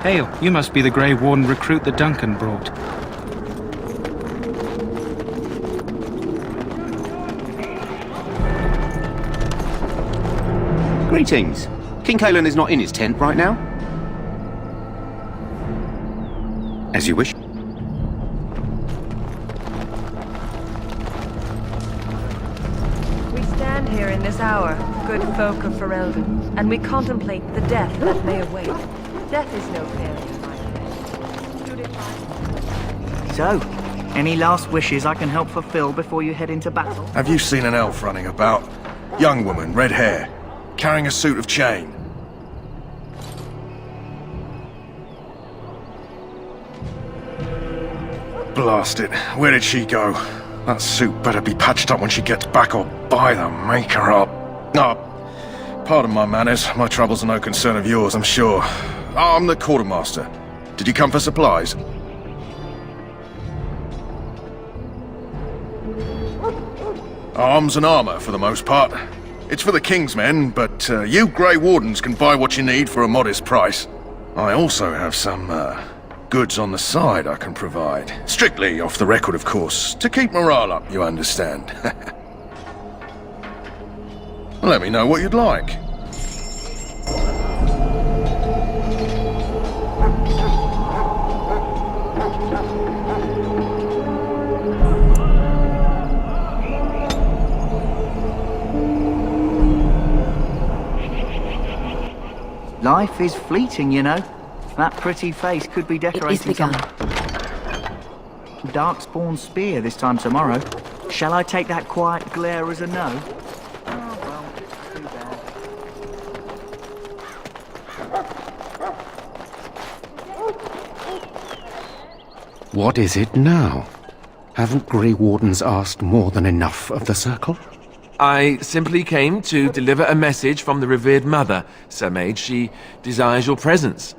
Hail, you must be the Grey Warden recruit that Duncan brought. Greetings. King Caelan is not in his tent right now. As you wish. We stand here in this hour, good folk of Ferelden, and we contemplate the death that may await. Death is no failure, my friend. So, any last wishes I can help fulfill before you head into battle? Have you seen an elf running about? Young woman, red hair, carrying a suit of chain. Blast it. Where did she go? That suit better be patched up when she gets back, or by the maker up. Pardon my manners. My troubles are no concern of yours, I'm sure. I'm the quartermaster. Did you come for supplies? Arms and armor, for the most part. It's for the King's men, but you Grey Wardens can buy what you need for a modest price. I also have some, goods on the side I can provide. Strictly off the record, of course. To keep morale up, you understand. Let me know what you'd like. Life is fleeting, you know. That pretty face could be decorating some Darkspawn spear this time tomorrow. Shall I take that quiet glare as a no? Oh, well, too bad. What is it now? Haven't Grey Wardens asked more than enough of the Circle? I simply came to deliver a message from the revered mother, Sir Mage. She desires your presence.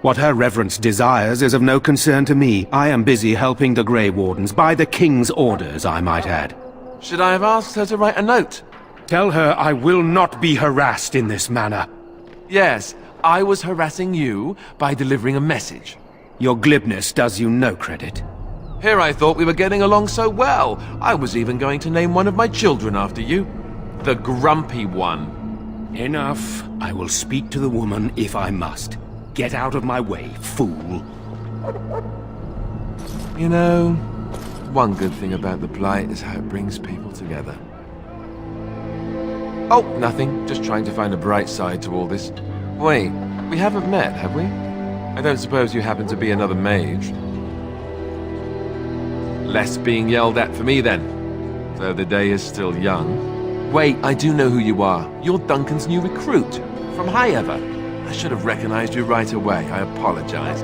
What her reverence desires is of no concern to me. I am busy helping the Grey Wardens, by the King's orders, I might add. Should I have asked her to write a note? Tell her I will not be harassed in this manner. Yes, I was harassing you by delivering a message. Your glibness does you no credit. Here I thought we were getting along so well. I was even going to name one of my children after you. The Grumpy One. Enough. I will speak to the woman if I must. Get out of my way, fool. You know, one good thing about the Blight is how it brings people together. Oh, nothing. Just trying to find a bright side to all this. Wait, we haven't met, have we? I don't suppose you happen to be another mage? Less being yelled at for me, then. Though the day is still young. Wait, I do know who you are. You're Duncan's new recruit. From High Ever. I should have recognized you right away. I apologize.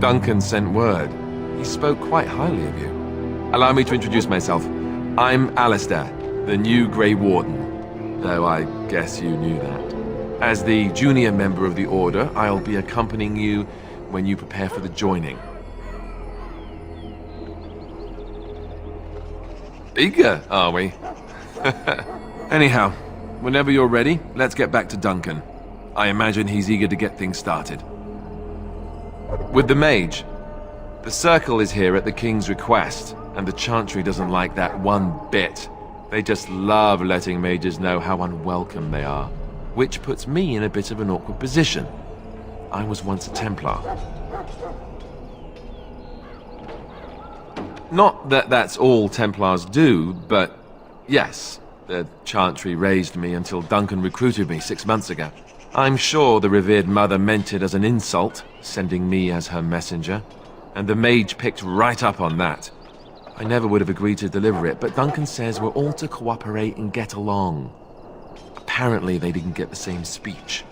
Duncan sent word. He spoke quite highly of you. Allow me to introduce myself. I'm Alistair, the new Grey Warden. Though I guess you knew that. As the junior member of the Order, I'll be accompanying you when you prepare for the joining. Eager, are we? Anyhow, whenever you're ready, let's get back to Duncan. I imagine he's eager to get things started. With the mage, the Circle is here at the King's request, and the Chantry doesn't like that one bit. They just love letting mages know how unwelcome they are. Which puts me in a bit of an awkward position. I was once a Templar. Not that that's all Templars do, but yes, the Chantry raised me until Duncan recruited me 6 months ago. I'm sure the revered mother meant it as an insult, sending me as her messenger, and the mage picked right up on that. I never would have agreed to deliver it, but Duncan says we're all to cooperate and get along. Apparently, they didn't get the same speech.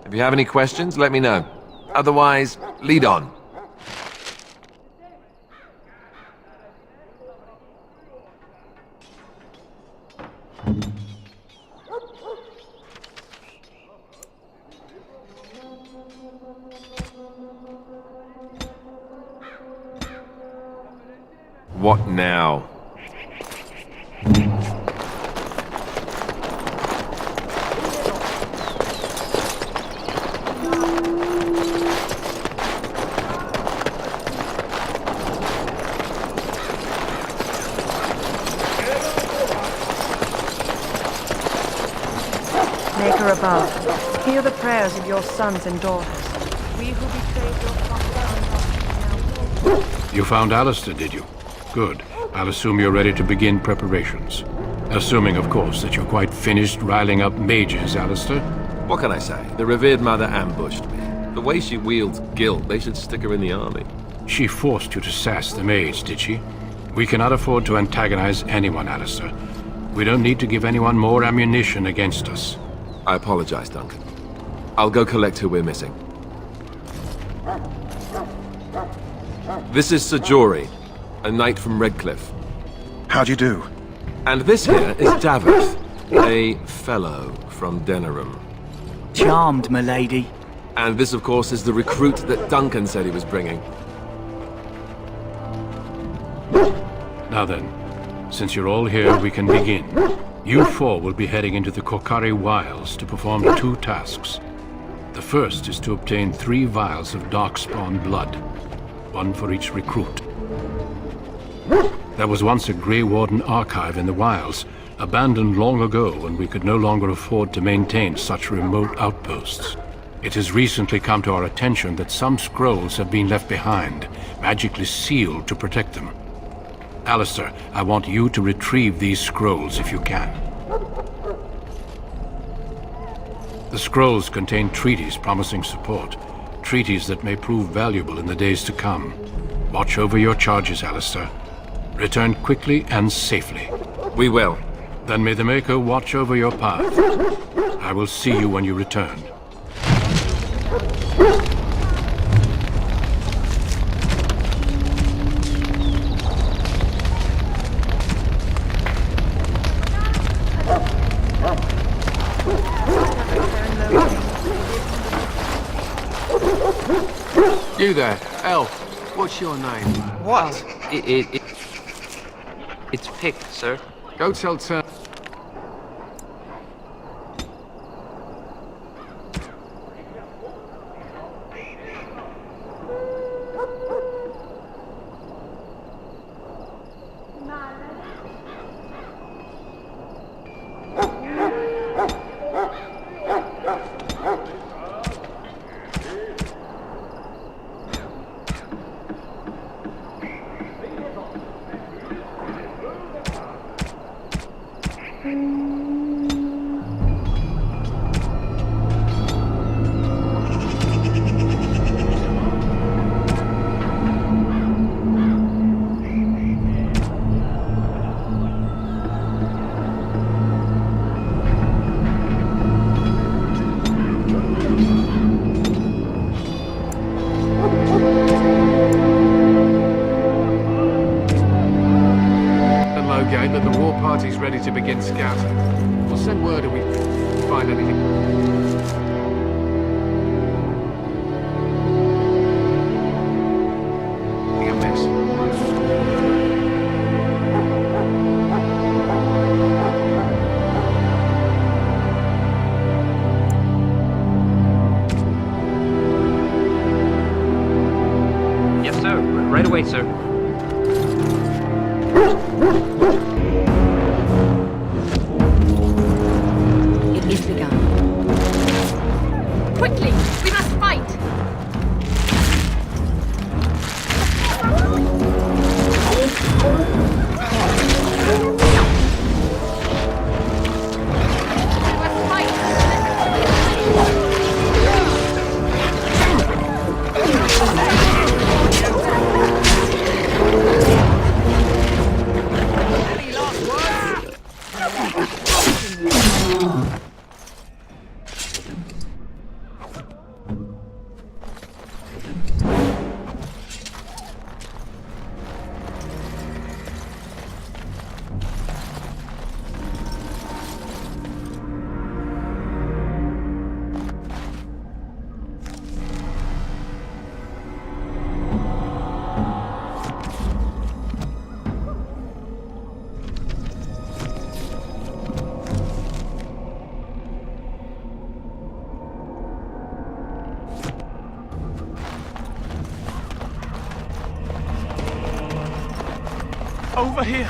If you have any questions, let me know. Otherwise, lead on. What now? Maker above, hear the prayers of your sons and daughters. We who betrayed your father. You found Alistair, did you? Good. I'll assume you're ready to begin preparations. Assuming, of course, that you're quite finished riling up mages, Alistair. What can I say? The revered mother ambushed me. The way she wields guilt, they should stick her in the army. She forced you to sass the mage, did she? We cannot afford to antagonize anyone, Alistair. We don't need to give anyone more ammunition against us. I apologize, Duncan. I'll go collect who we're missing. This is Sir Jory, a knight from Redcliffe. How do you do? And this here is Davith, a fellow from Denerim. Charmed, milady. And this, of course, is the recruit that Duncan said he was bringing. Now then, since you're all here, we can begin. You four will be heading into the Korcari Wilds to perform 2 tasks. The first is to obtain 3 vials of Darkspawn blood, 1 for each recruit. There was once a Grey Warden archive in the wilds, abandoned long ago when we could no longer afford to maintain such remote outposts. It has recently come to our attention that some scrolls have been left behind, magically sealed to protect them. Alistair, I want you to retrieve these scrolls if you can. The scrolls contain treaties promising support, treaties that may prove valuable in the days to come. Watch over your charges, Alistair. Return quickly and safely. We will. Then may the Maker watch over your path. I will see you when you return. You there, elf. What's your name? What? It's Pick, sir. Go tell Turn. That the war party's ready to begin scouting. We'll send word if we find anything. Yes, sir. Right away, sir. It is begun. Quickly! We must fight! Over here!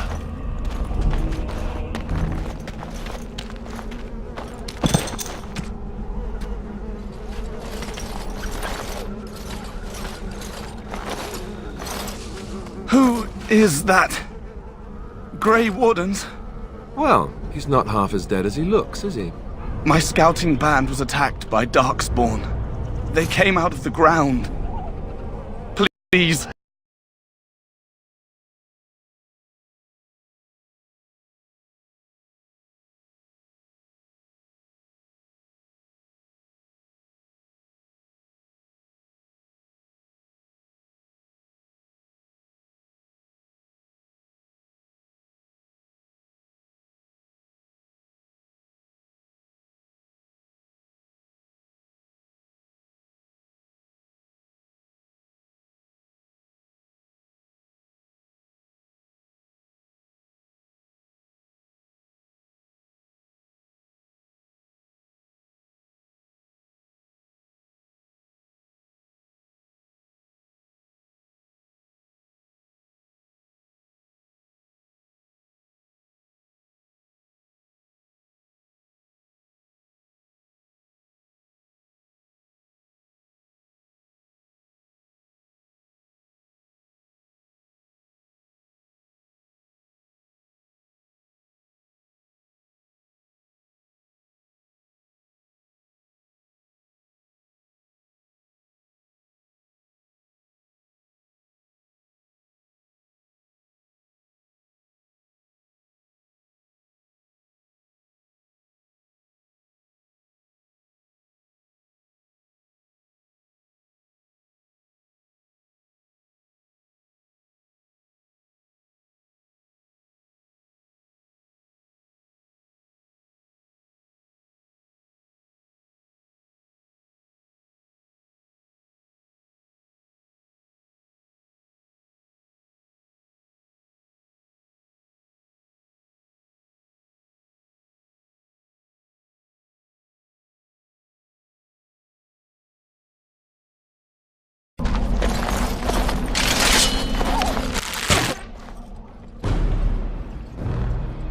is that Grey Wardens? Well, he's not half as dead as he looks, is he? My scouting band was attacked by Darkspawn. They came out of the ground. Please.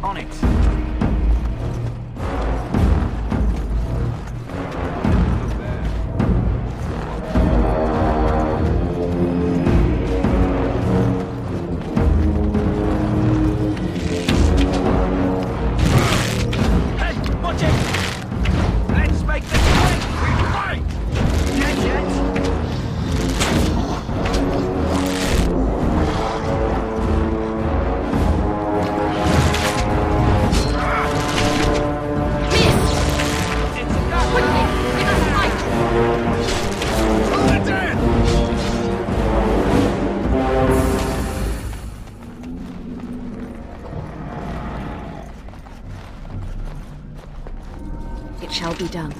On it. It shall be done.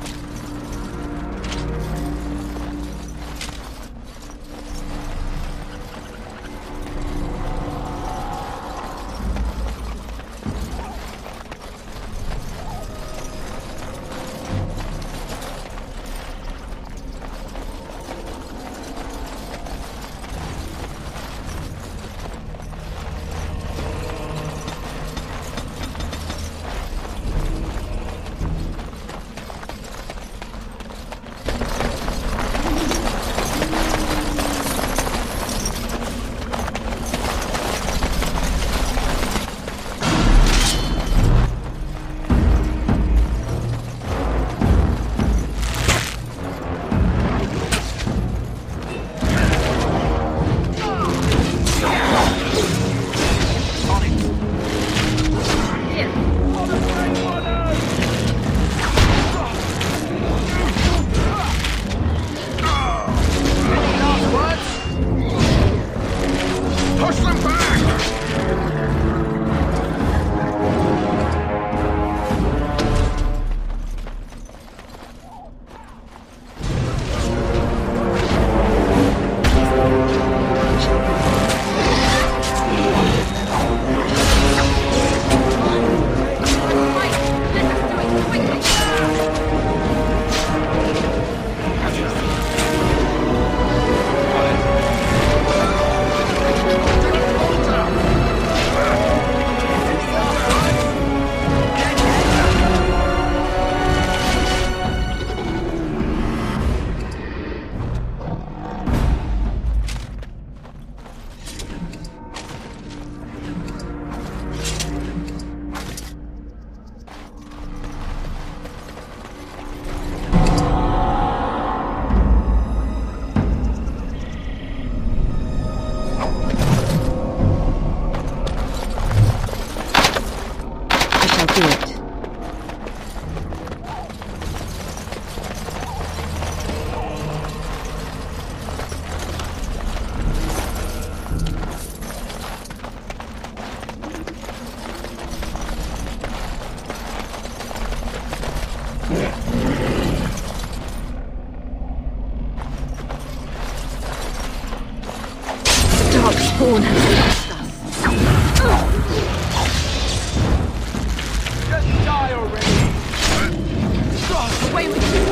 Away with you!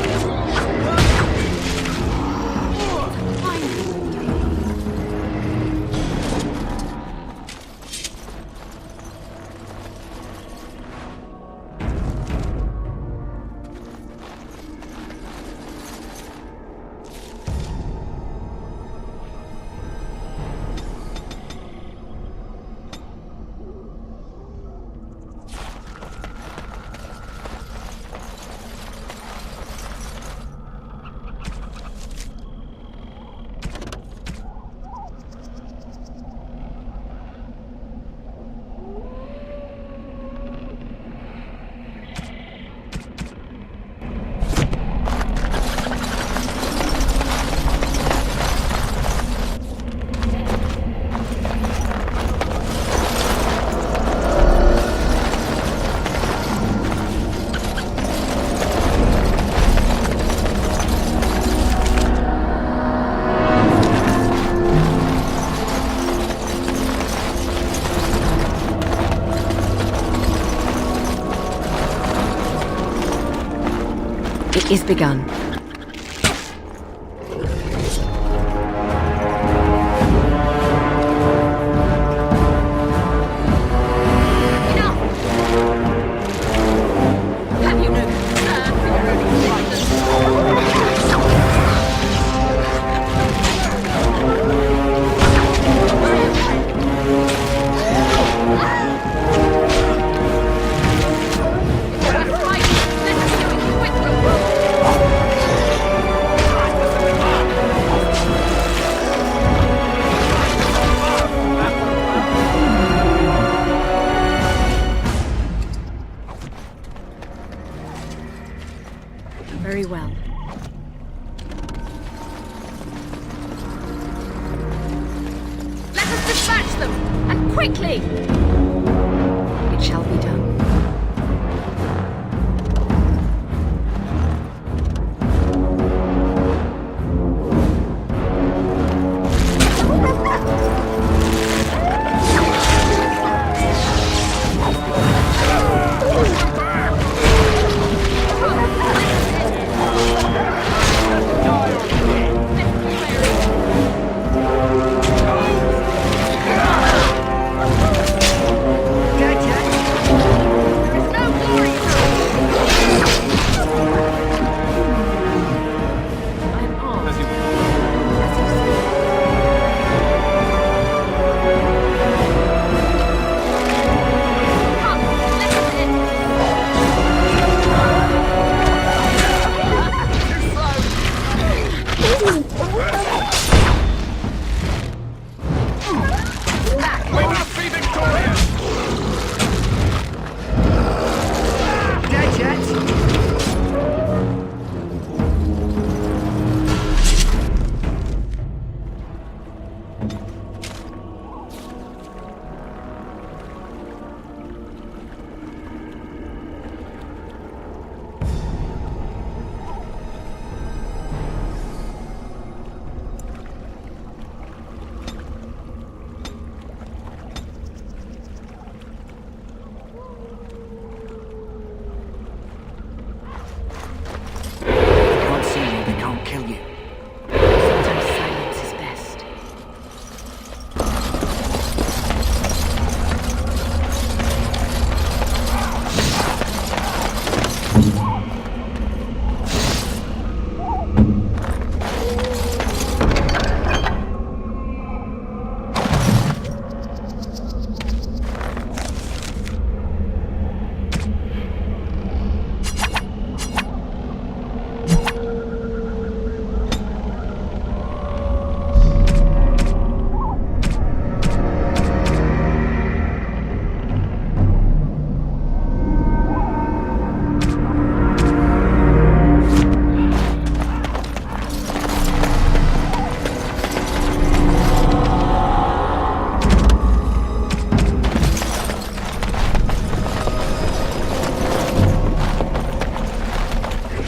It is begun. Have you no concern for your own existence? Very well. Let us dispatch them, and quickly! It shall be done.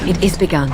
It is begun.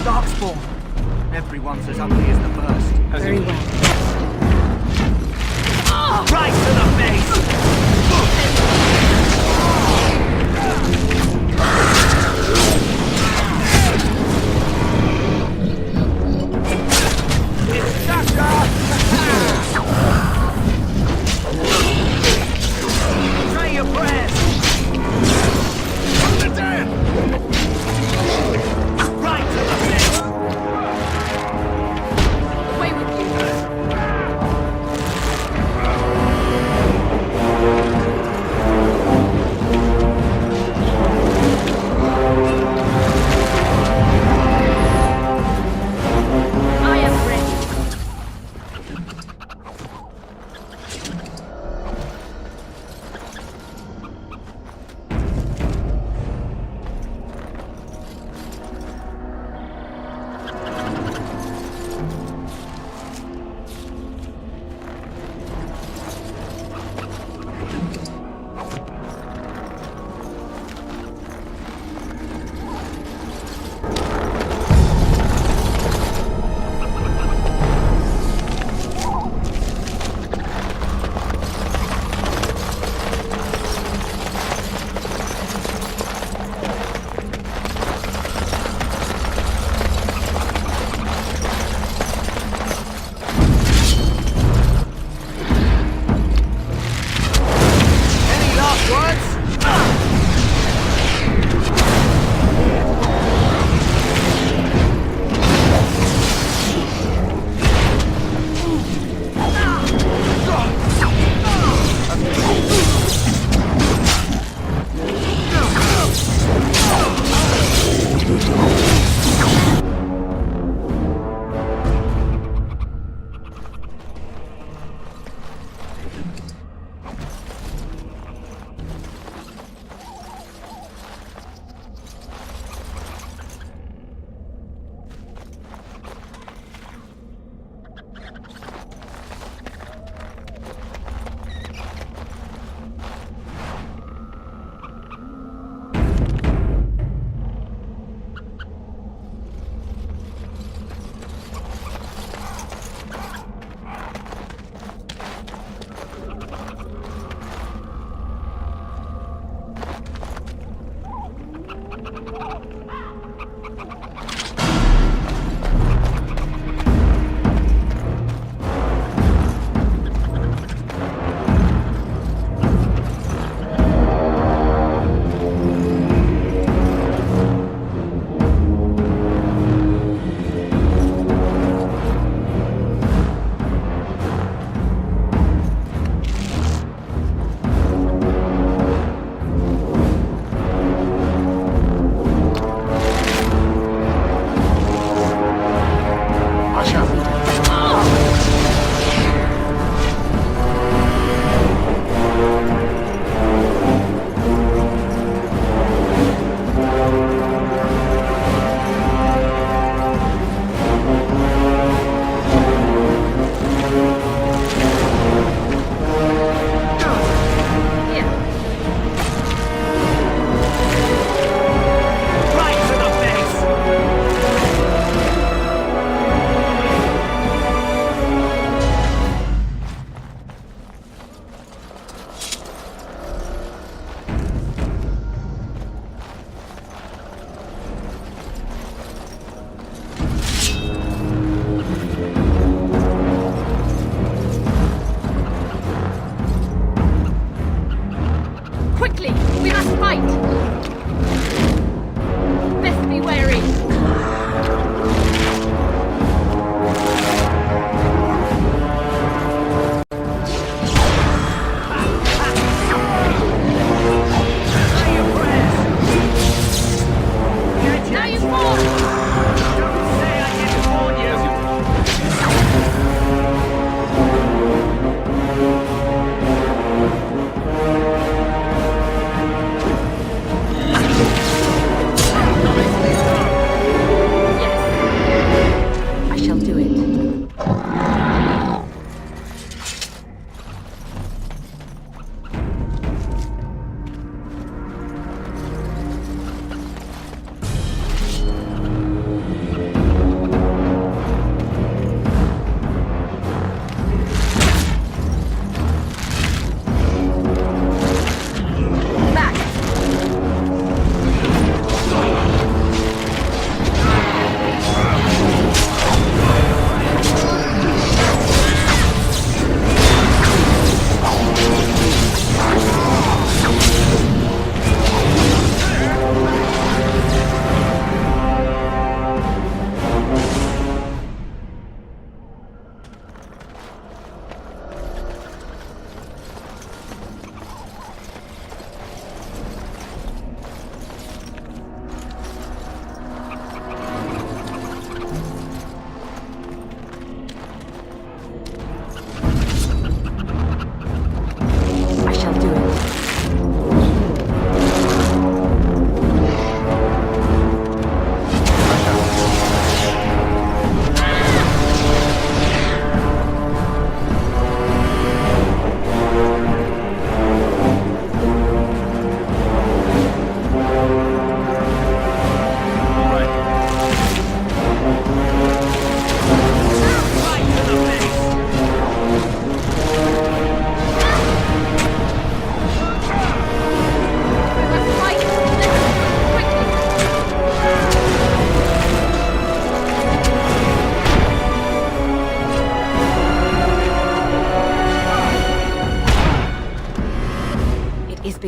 Darkspawn. Everyone's as ugly as the first. Very well. Right to the face! Try your breath! Put it down! Right to the face! Away with you.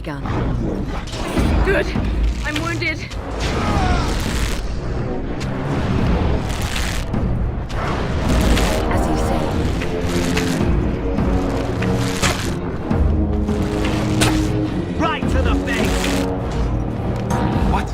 begun. Good. I'm wounded. As you say. Right to the face! What?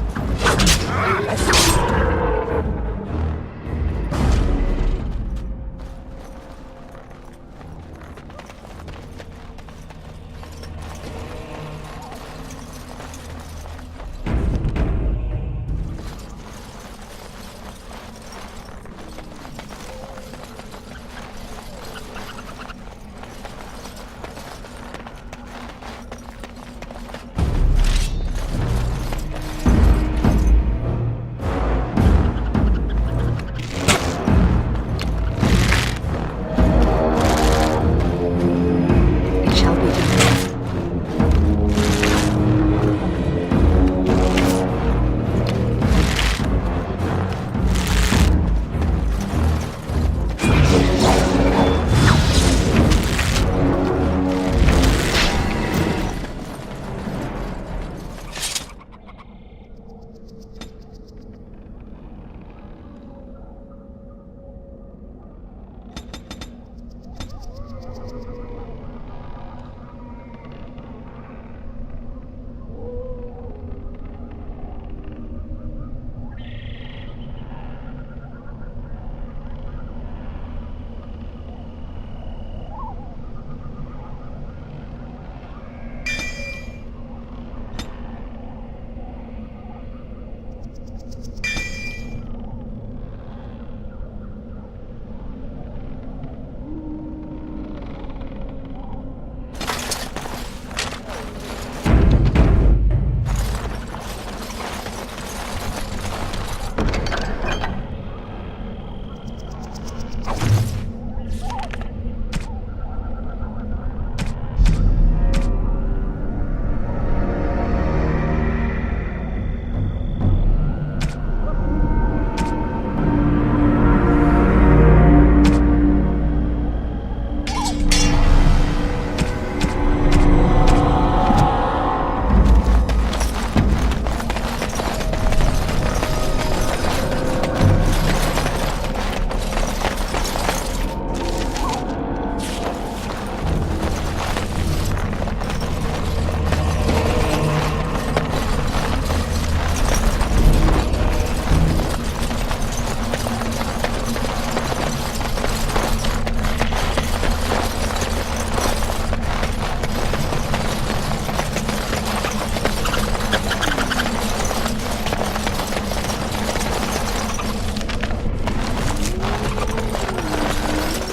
It shall be done.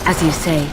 As you say.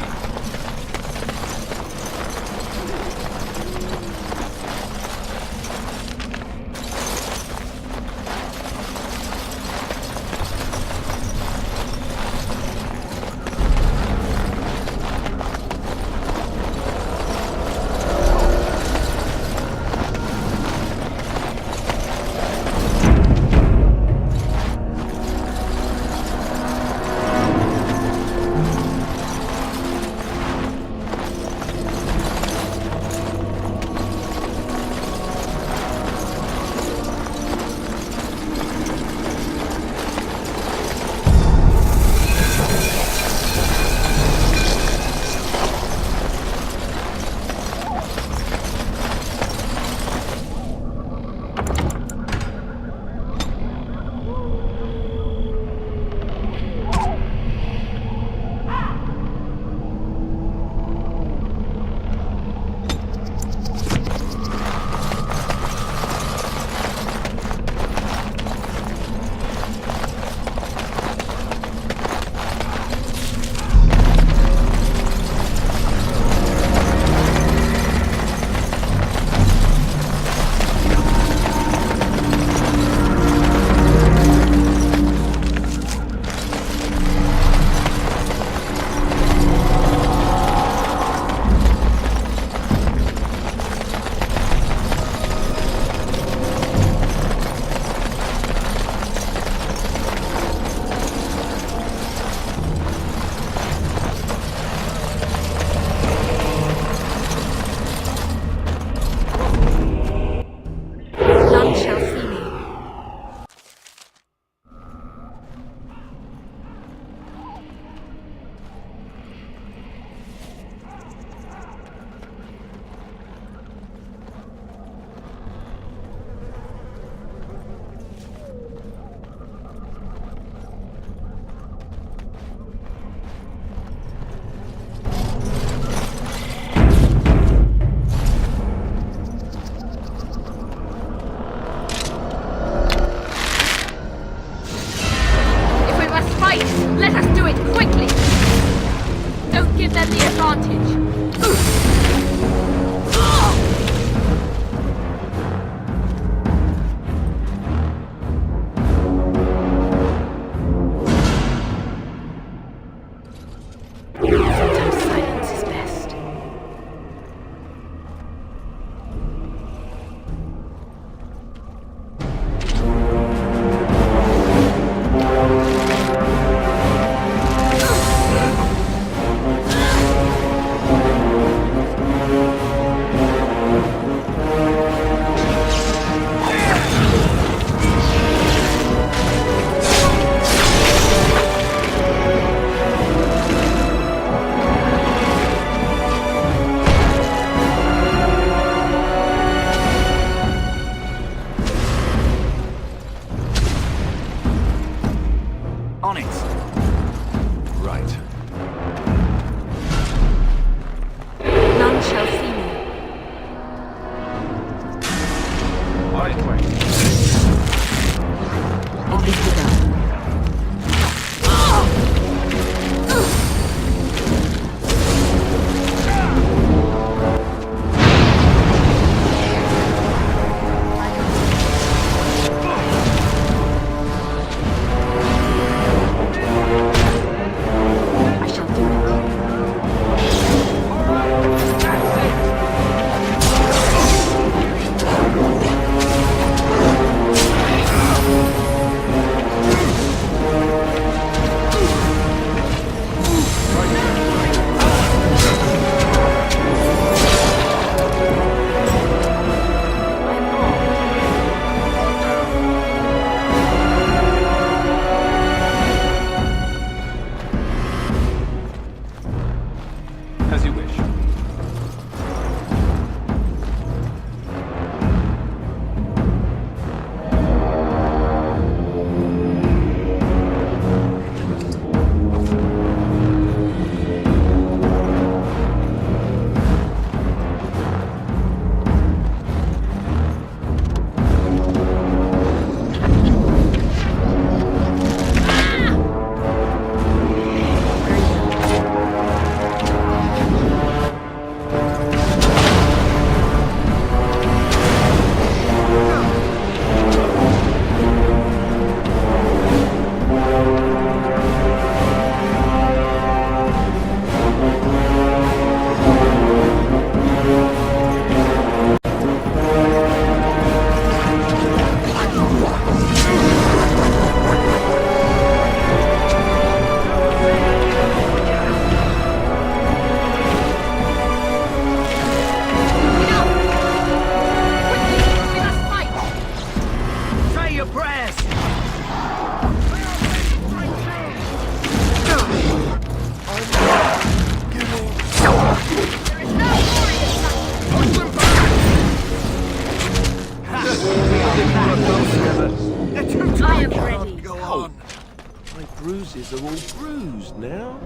are all bruised now.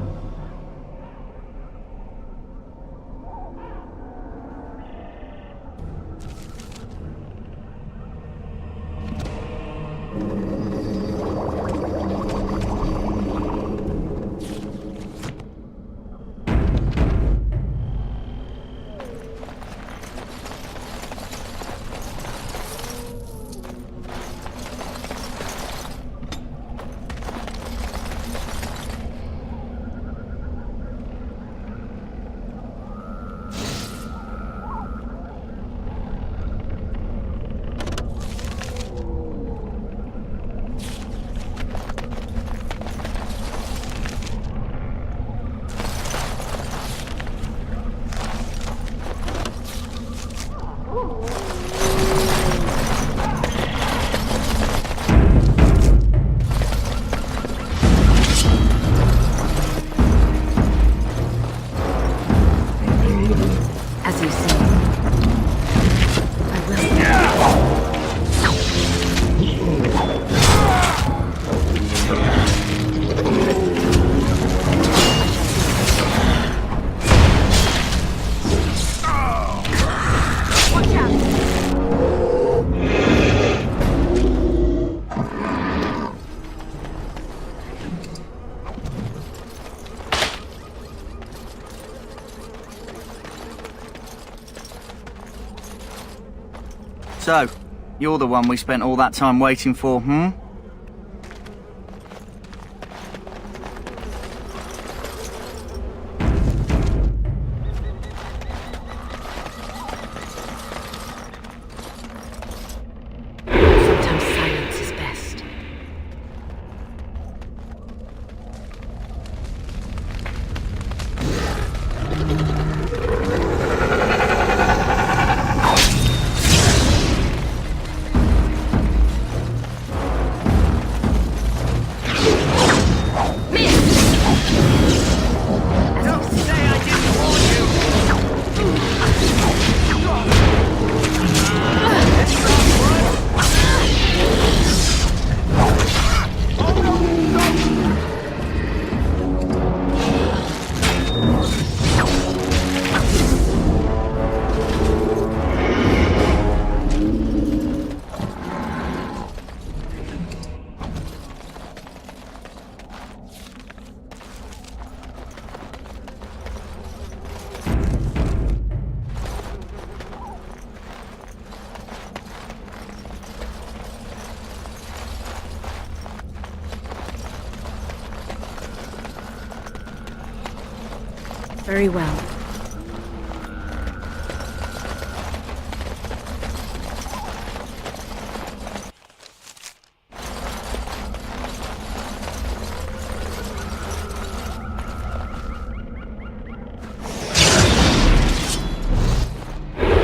As you say, I will. Watch out! So, you're the one we spent all that time waiting for, hmm? Sometimes silence is best. Very well.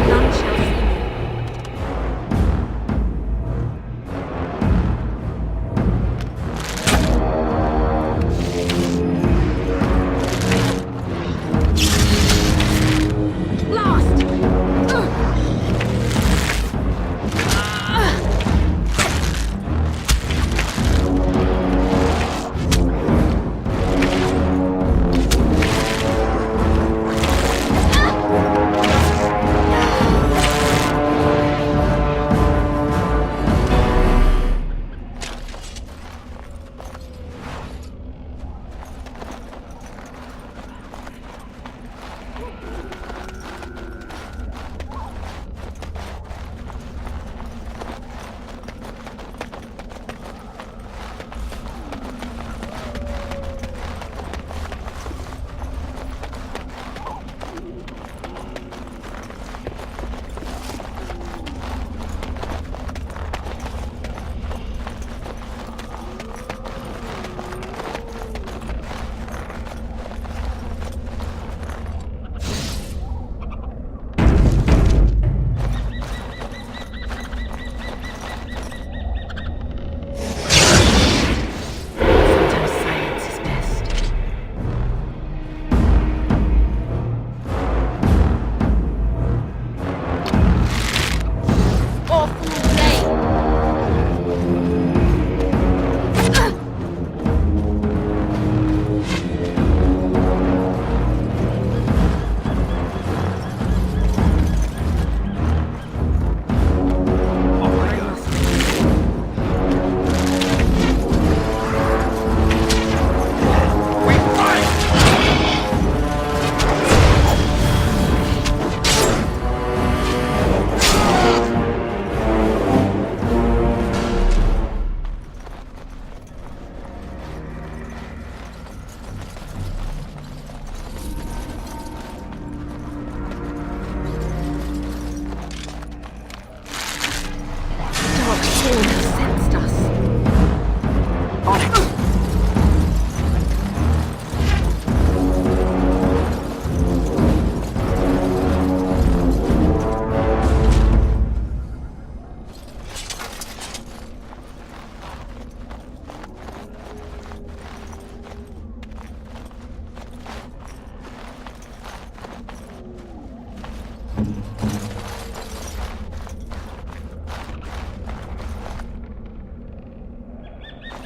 None shall see me.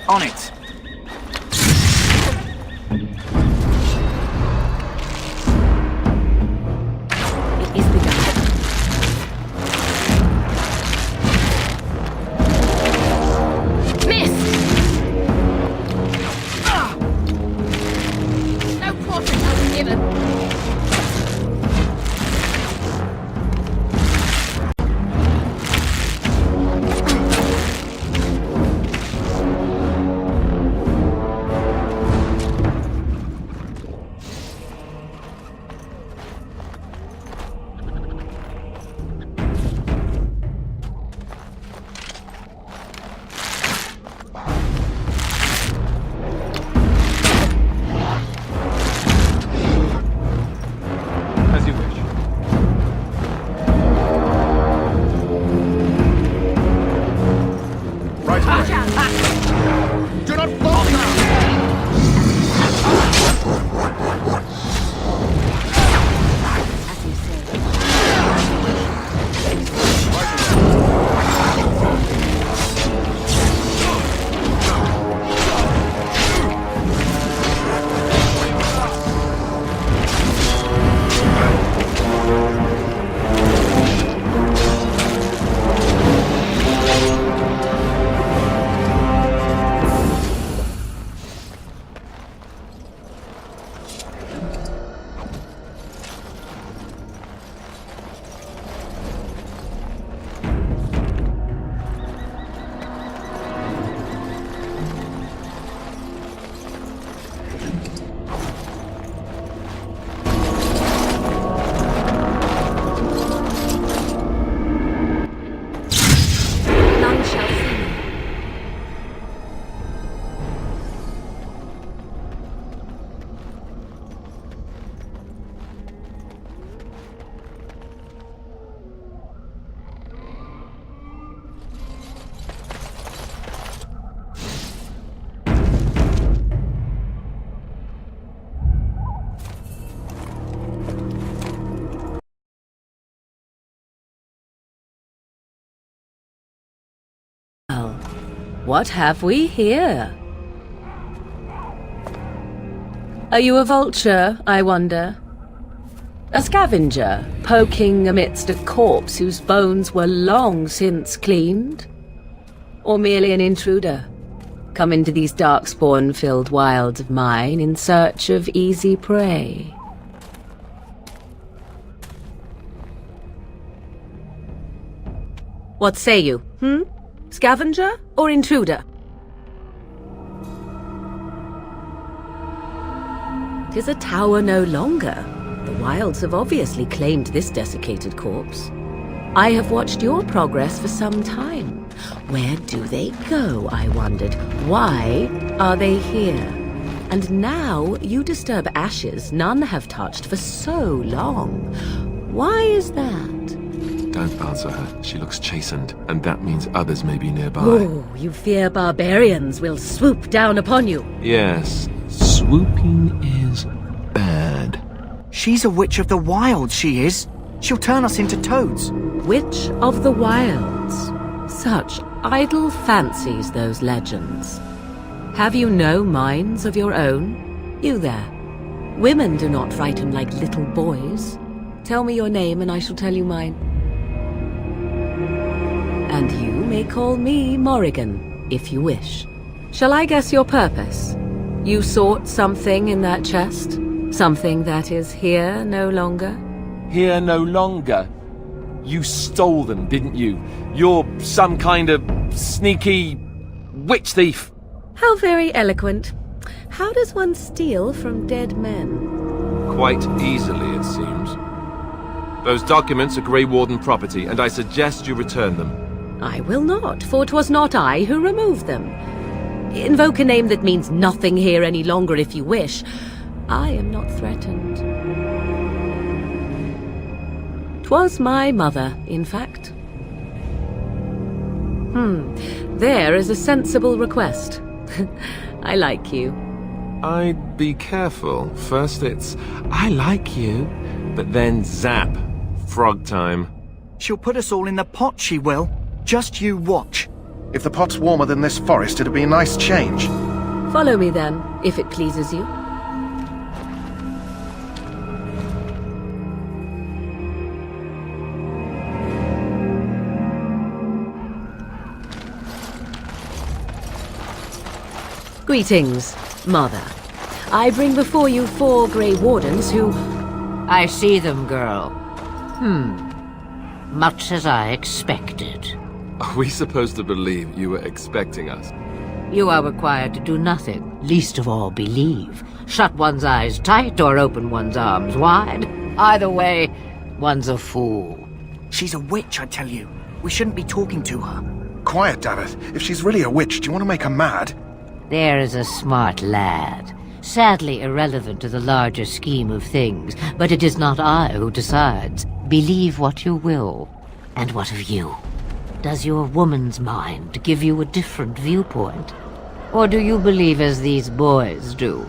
On it. It is begun. Missed! No quarter shall be given. As you wish. Right away. Do not falter! As you say. None shall see me. Well, what have we here? Are you a vulture, I wonder? A scavenger, poking amidst a corpse whose bones were long since cleaned? Or merely an intruder, come into these darkspawn-filled wilds of mine in search of easy prey? What say you, Scavenger or intruder? 'Tis a tower no longer. The wilds have obviously claimed this desiccated corpse. I have watched your progress for some time. Where do they go, I wondered? Why are they here? And now you disturb ashes none have touched for so long. Why is that? Don't answer her. She looks chastened, and that means others may be nearby. Oh, you fear barbarians will swoop down upon you. Yes, swooping is bad. She's a witch of the wild, she is. She'll turn us into toads. Witch of the wilds. Such idle fancies, those legends. Have you no minds of your own? You there. Women do not frighten like little boys. Tell me your name and I shall tell you mine. And you may call me Morrigan, if you wish. Shall I guess your purpose? You sought something in that chest? Something that is here no longer? Here no longer. You stole them, didn't you? You're some kind of sneaky witch thief. How very eloquent. How does one steal from dead men? Quite easily, it seems. Those documents are Grey Warden property, and I suggest you return them. I will not, for 'twas not I who removed them. Invoke a name that means nothing here any longer if you wish. I am not threatened. 'Twas my mother, in fact. There is a sensible request. I like you. I'd be careful. First it's, I like you, but then zap. frog time. She'll put us all in the pot, she will. Just you watch. If the pot's warmer than this forest, it'd be a nice change. Follow me then, if it pleases you. Greetings, Mother. I bring before you 4 Grey Wardens who... I see them, girl. Much as I expected. Are we supposed to believe you were expecting us? You are required to do nothing, least of all believe. Shut one's eyes tight or open one's arms wide. Either way, one's a fool. She's a witch, I tell you. We shouldn't be talking to her. Quiet, Davith. If she's really a witch, do you want to make her mad? There is a smart lad. Sadly irrelevant to the larger scheme of things, but it is not I who decides. Believe what you will. And what of you? Does your woman's mind give you a different viewpoint? Or do you believe as these boys do?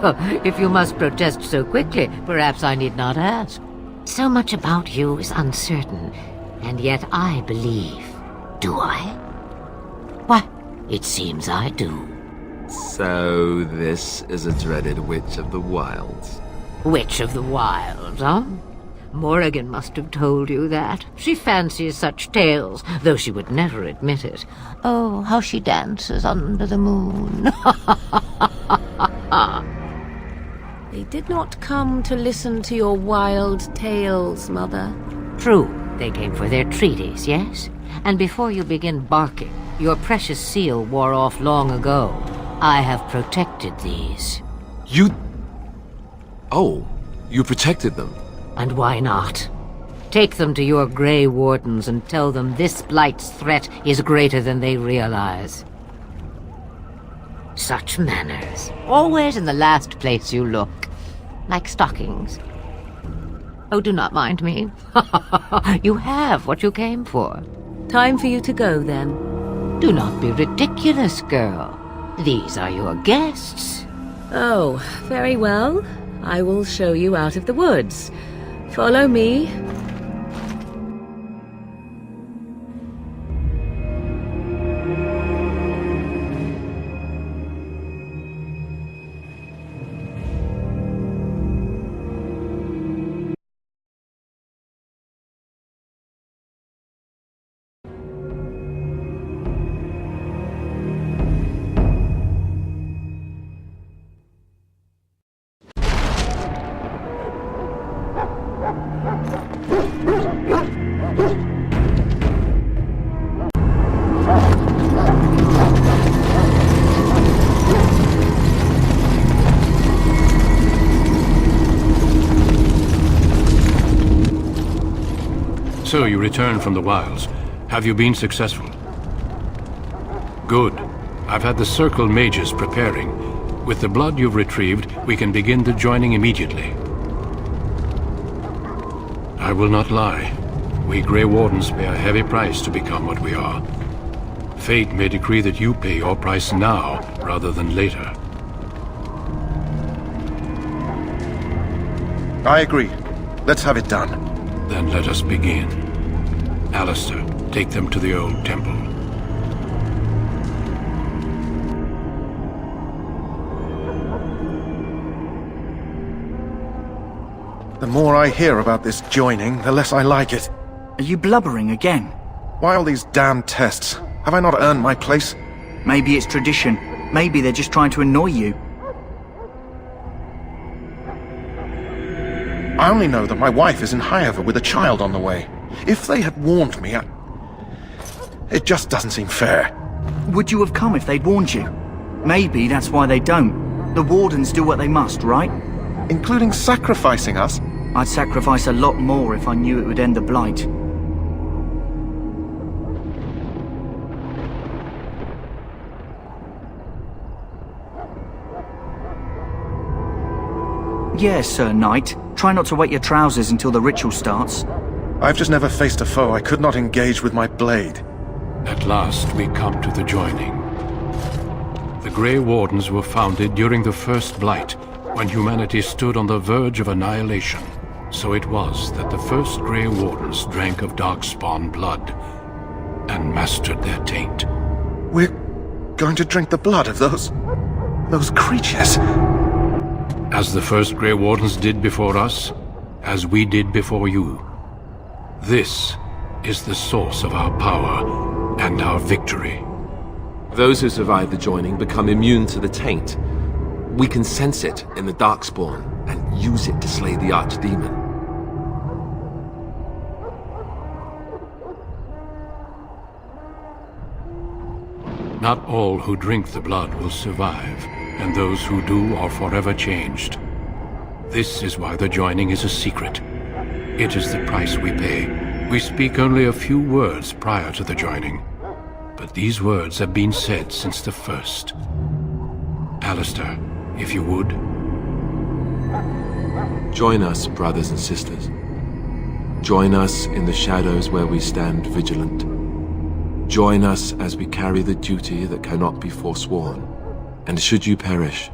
Oh, if you must protest so quickly, perhaps I need not ask. So much about you is uncertain, and yet I believe. Do I? Why, it seems I do. So this is a dreaded Witch of the Wilds. Witch of the Wilds, huh? Morrigan must have told you that. She fancies such tales, though she would never admit it. Oh, how she dances under the moon. They did not come to listen to your wild tales, Mother. True, they came for their treaties, yes? And before you begin barking, your precious seal wore off long ago. I have protected these. You... Oh, you protected them? And why not? Take them to your Grey Wardens and tell them this Blight's threat is greater than they realize. Such manners. Always in the last place you look. Like stockings. Oh, do not mind me. You have what you came for. Time for you to go, then. Do not be ridiculous, girl. These are your guests. Oh, very well. I will show you out of the woods. Follow me. So you return from the wilds. Have you been successful? Good. I've had the Circle mages preparing. With the blood you've retrieved, we can begin the joining immediately. I will not lie. We Grey Wardens pay a heavy price to become what we are. Fate may decree that you pay your price now, rather than later. I agree. Let's have it done. Then let us begin. Alistair, take them to the old temple. The more I hear about this joining, the less I like it. Are you blubbering again? Why all these damn tests? Have I not earned my place? Maybe it's tradition. Maybe they're just trying to annoy you. I only know that my wife is in Highever with a child on the way. If they had warned me, it just doesn't seem fair. Would you have come if they'd warned you? Maybe that's why they don't. The Wardens do what they must, right? Including sacrificing us? I'd sacrifice a lot more if I knew it would end the Blight. Yes, Sir Knight. Try not to wet your trousers until the ritual starts. I've just never faced a foe I could not engage with my blade. At last we come to the joining. The Grey Wardens were founded during the First Blight, when humanity stood on the verge of annihilation. So it was that the first Grey Wardens drank of Darkspawn blood and mastered their taint. We're going to drink the blood of those creatures. As the first Grey Wardens did before us, as we did before you. This is the source of our power and our victory. Those who survive the joining become immune to the taint. We can sense it in the Darkspawn and use it to slay the Archdemon. Not all who drink the blood will survive, and those who do are forever changed. This is why the joining is a secret. It is the price we pay. We speak only a few words prior to the joining, but these words have been said since the first. Alistair, if you would. Join us, brothers and sisters. Join us in the shadows where we stand vigilant. Join us as we carry the duty that cannot be forsworn. And should you perish,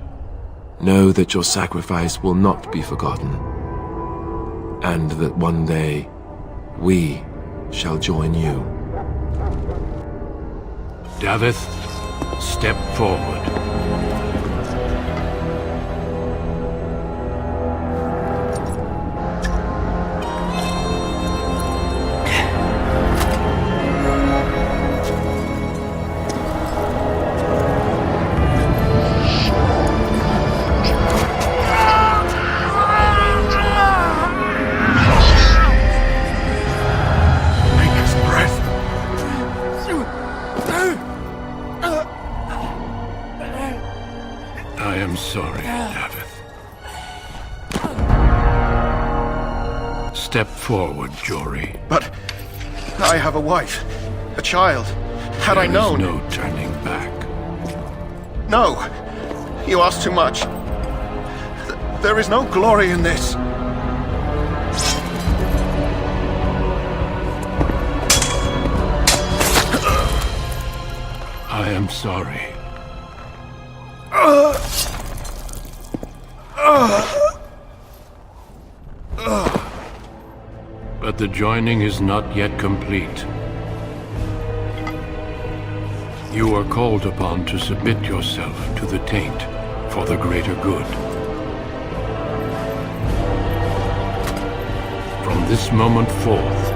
know that your sacrifice will not be forgotten. And that one day, we shall join you. Davith, step forward. I am sorry, Davith. Step forward, Jory. But I have a wife, a child. Had I known... There is no turning back. No! You ask too much. There is no glory in this. I am sorry. But the joining is not yet complete. You are called upon to submit yourself to the taint for the greater good. From this moment forth,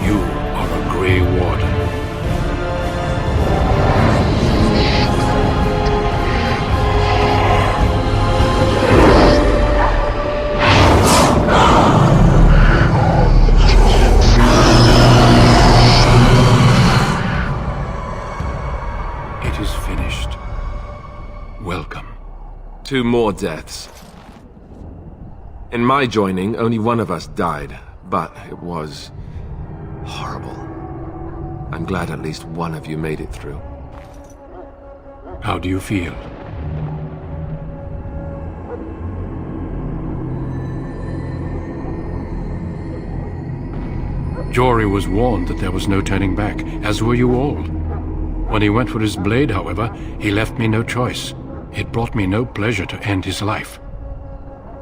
you are a Grey Warden. It is finished. Welcome. 2 more deaths. In my joining, only one of us died, but it was horrible. I'm glad at least one of you made it through. How do you feel? Jory was warned that there was no turning back, as were you all. When he went for his blade, however, he left me no choice. It brought me no pleasure to end his life.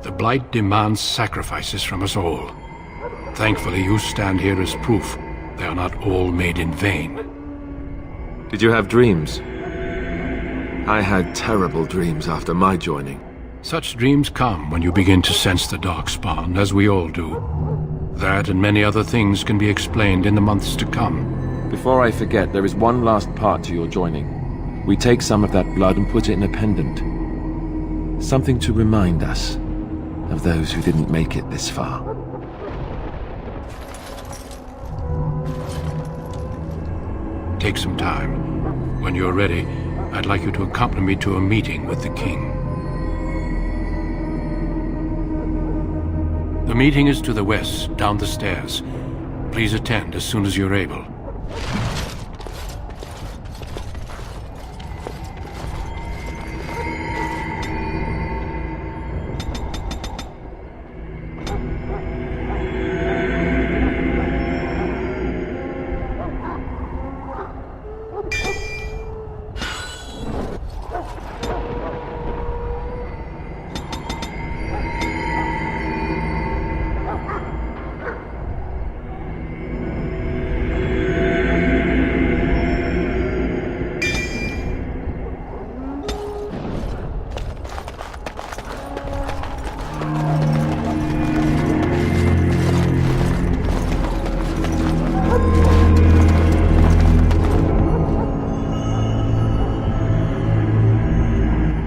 The Blight demands sacrifices from us all. Thankfully, you stand here as proof they are not all made in vain. Did you have dreams? I had terrible dreams after my joining. Such dreams come when you begin to sense the Darkspawn, as we all do. That and many other things can be explained in the months to come. Before I forget, there is one last part to your joining. We take some of that blood and put it in a pendant. Something to remind us of those who didn't make it this far. Take some time. When you're ready, I'd like you to accompany me to a meeting with the king. The meeting is to the west, down the stairs. Please attend as soon as you're able.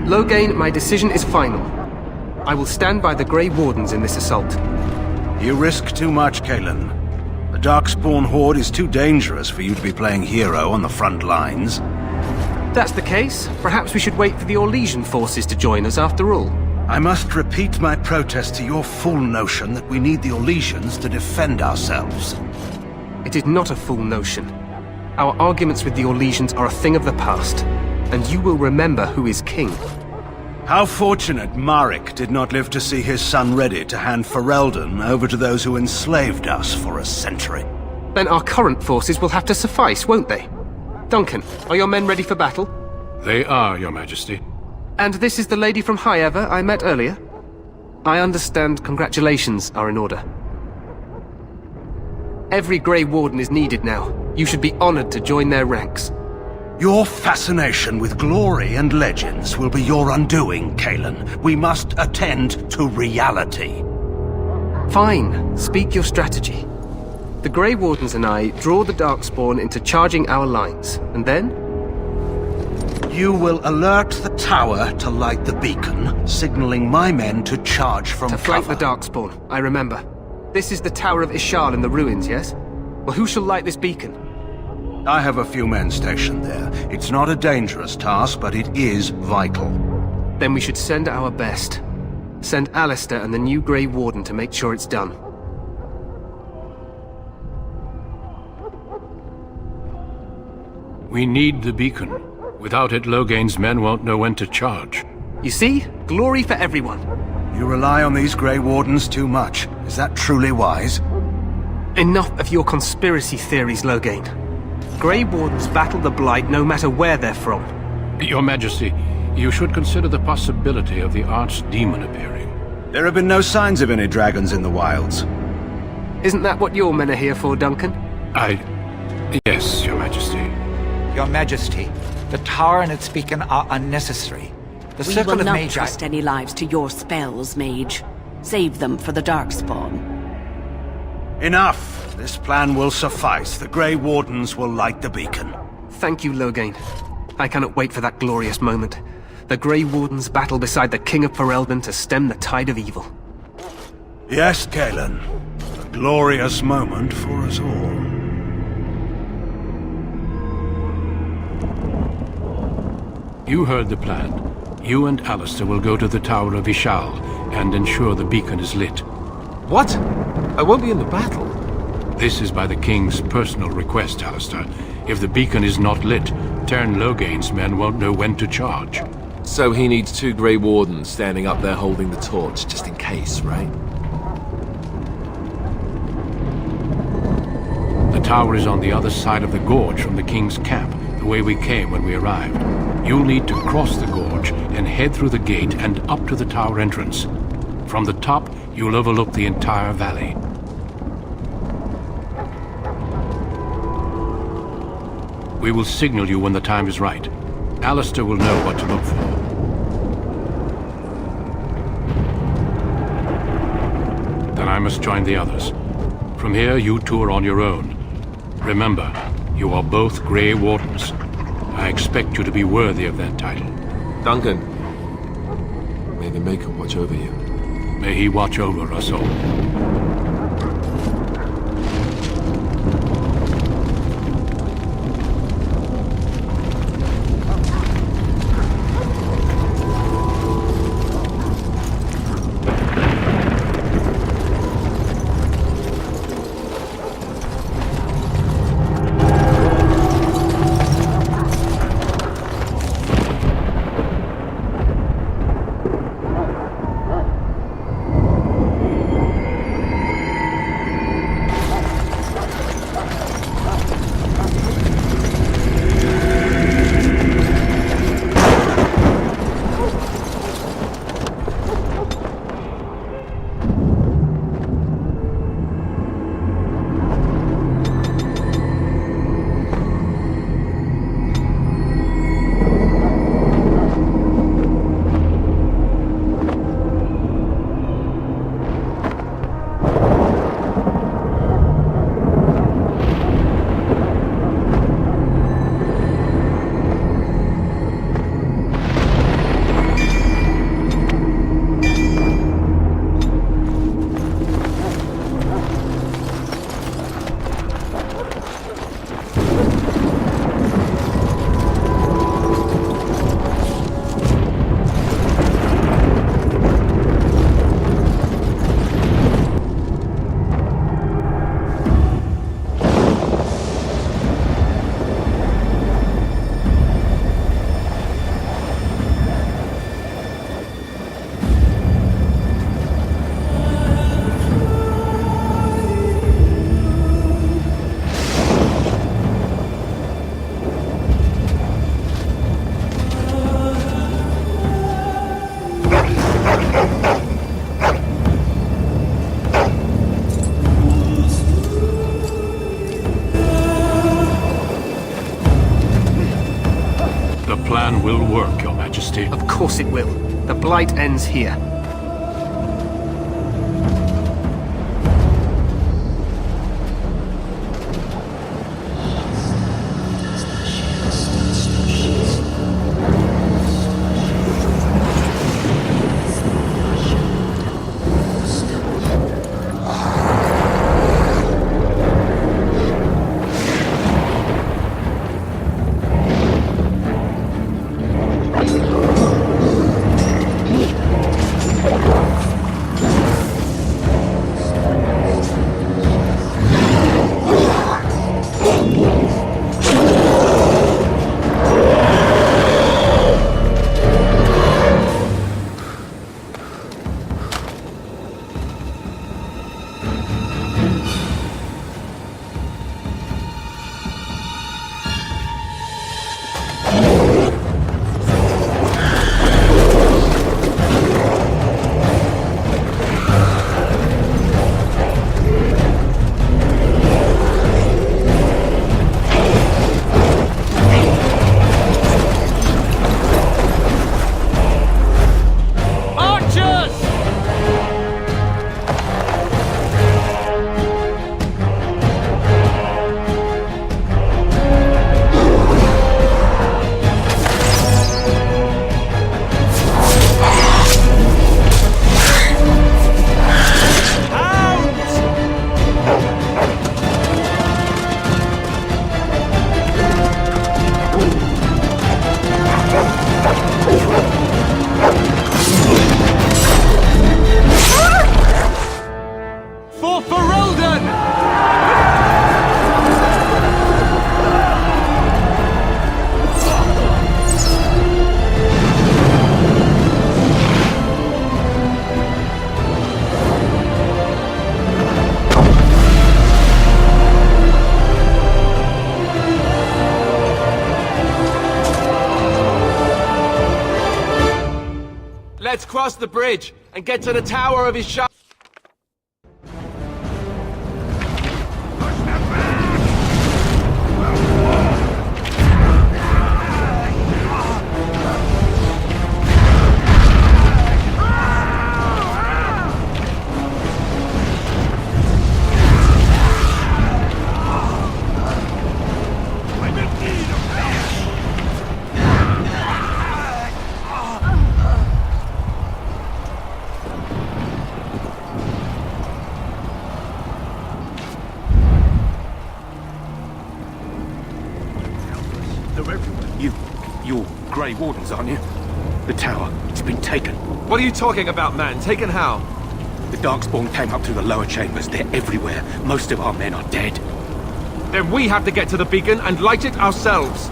Loghain, my decision is final. I will stand by the Grey Wardens in this assault. You risk too much, Kalen. The Darkspawn Horde is too dangerous for you to be playing hero on the front lines. If that's the case, perhaps we should wait for the Orlesian forces to join us after all. I must repeat my protest to your fool notion that we need the Orlesians to defend ourselves. It is not a fool notion. Our arguments with the Orlesians are a thing of the past, and you will remember who is king. How fortunate Marek did not live to see his son ready to hand Ferelden over to those who enslaved us for a century. Then our current forces will have to suffice, won't they? Duncan, are your men ready for battle? They are, Your Majesty. And this is the lady from High Ever I met earlier? I understand congratulations are in order. Every Grey Warden is needed now. You should be honored to join their ranks. Your fascination with glory and legends will be your undoing, Kalen. We must attend to reality. Fine. Speak your strategy. The Grey Wardens and I draw the Darkspawn into charging our lines, and then? You will alert the tower to light the beacon, signaling my men to charge from cover. To flank the Darkspawn, I remember. This is the Tower of Ishal in the ruins, yes? Well, who shall light this beacon? I have a few men stationed there. It's not a dangerous task, but it is vital. Then we should send our best. Send Alistair and the new Grey Warden to make sure it's done. We need the beacon. Without it, Loghain's men won't know when to charge. You see? Glory for everyone. You rely on these Grey Wardens too much. Is that truly wise? Enough of your conspiracy theories, Loghain. Grey Wardens battle the Blight no matter where they're from. Your Majesty, you should consider the possibility of the Archdemon appearing. There have been no signs of any dragons in the wilds. Isn't that what your men are here for, Duncan? Yes, Your Majesty. Your Majesty, the tower and its beacon are unnecessary. The We circle will of not Magi... trust any lives to your spells, Mage. Save them for the Darkspawn. Enough! This plan will suffice. The Grey Wardens will light the beacon. Thank you, Loghain. I cannot wait for that glorious moment. The Grey Wardens battle beside the King of Ferelden to stem the tide of evil. Yes, Kalen. A glorious moment for us all. You heard the plan. You and Alistair will go to the Tower of Ishal and ensure the beacon is lit. What? I won't be in the battle. This is by the King's personal request, Alistair. If the beacon is not lit, Tern Loghain's men won't know when to charge. So he needs 2 Grey Wardens standing up there holding the torch, just in case, right? The tower is on the other side of the gorge from the King's camp, the way we came when we arrived. You'll need to cross the gorge and head through the gate and up to the tower entrance. From the top, you'll overlook the entire valley. We will signal you when the time is right. Alistair will know what to look for. Then I must join the others. From here, you two are on your own. Remember, you are both Grey Wardens. I expect you to be worthy of that title. Duncan, may the Maker watch over you. May he watch over us all. plan will work, Your Majesty. Of course it will. The Blight ends here. Let's cross the bridge and get to the tower of his shop. You're Grey Wardens, aren't you? The tower, it's been taken. What are you talking about, man? Taken how? The Darkspawn came up through the lower chambers. They're everywhere. Most of our men are dead. Then we have to get to the beacon and light it ourselves.